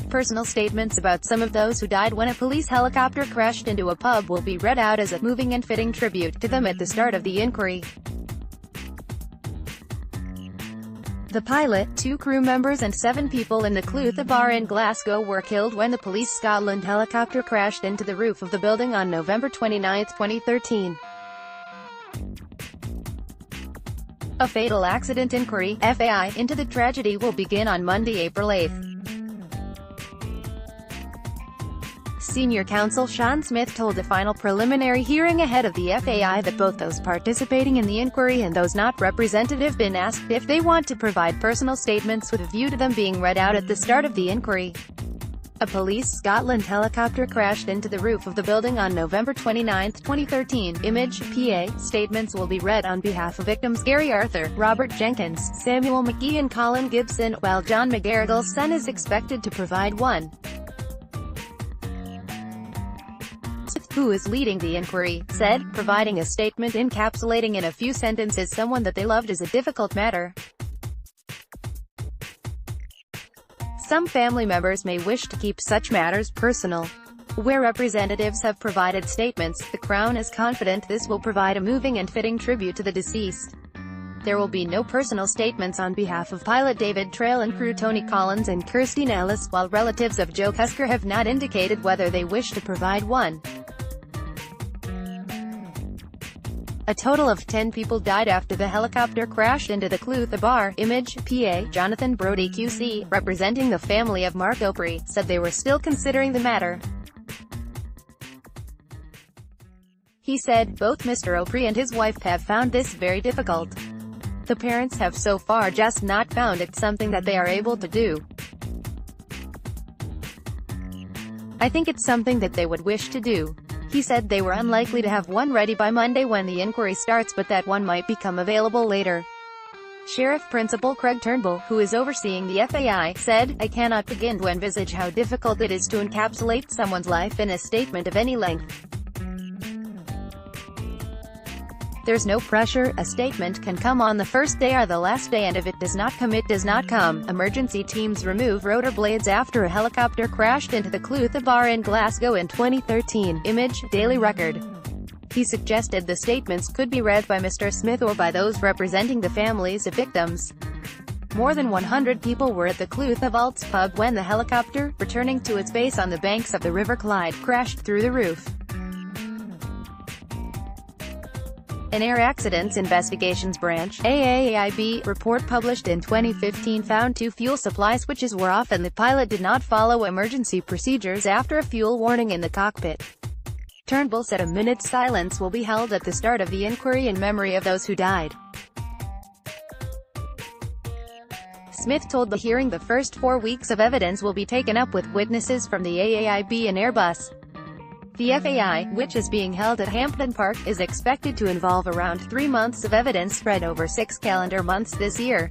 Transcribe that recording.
personal statements about some of those who died when a police helicopter crashed into a pub will be read out as a moving and fitting tribute to them at the start of the inquiry. The pilot, 2 crew members and 7 people in the Clutha bar in Glasgow were killed when the Police Scotland helicopter crashed into the roof of the building on November 29, 2013. A fatal accident inquiry (FAI) into the tragedy will begin on Monday, April 8. Senior Counsel Sean Smith told a final preliminary hearing ahead of the FAI that both those participating in the inquiry and those not represented have been asked if they want to provide personal statements with a view to them being read out at the start of the inquiry. A Police Scotland helicopter crashed into the roof of the building on November 29, 2013. Image, PA. Statements will be read on behalf of victims Gary Arthur, Robert Jenkins, Samuel McGee and Colin Gibson, while John McGarrigle's son is expected to provide one. Who is leading the inquiry, said, providing a statement encapsulating in a few sentences someone that they loved is a difficult matter. Some family members may wish to keep such matters personal. Where representatives have provided statements, the Crown is confident this will provide a moving and fitting tribute to the deceased. There will be no personal statements on behalf of pilot David Trail and crew Tony Collins and Kirsteen Ellis, while relatives of Joe Cusker have not indicated whether they wish to provide one. A total of 10 people died after the helicopter crashed into the Clutha bar. Image, PA. Jonathan Brodie QC, representing the family of Mark Opry, said they were still considering the matter. He said, both Mr. Opry and his wife have found this very difficult. The parents have so far just not found it something that they are able to do. I think it's something that they would wish to do. He said they were unlikely to have one ready by Monday when the inquiry starts, but that one might become available later. Sheriff Principal Craig Turnbull, who is overseeing the FAI, said, I cannot begin to envisage how difficult it is to encapsulate someone's life in a statement of any length. There's no pressure. A statement can come on the first day or the last day, and if it does not come, it does not come. Emergency teams remove rotor blades after a helicopter crashed into the Clutha bar in Glasgow in 2013. Image, Daily Record. He suggested the statements could be read by Mr. Smith or by those representing the families of victims. More than 100 people were at the Clutha Vaults pub when the helicopter, returning to its base on the banks of the River Clyde, crashed through the roof. An Air Accidents Investigations Branch (AAIB) report published in 2015 found 2 fuel supply switches were off and the pilot did not follow emergency procedures after a fuel warning in the cockpit. Turnbull said a minute's silence will be held at the start of the inquiry in memory of those who died. Smith told the hearing the first 4 weeks of evidence will be taken up with witnesses from the AAIB and Airbus. The FAI, which is being held at Hampden Park, is expected to involve around 3 months of evidence spread over 6 calendar months this year.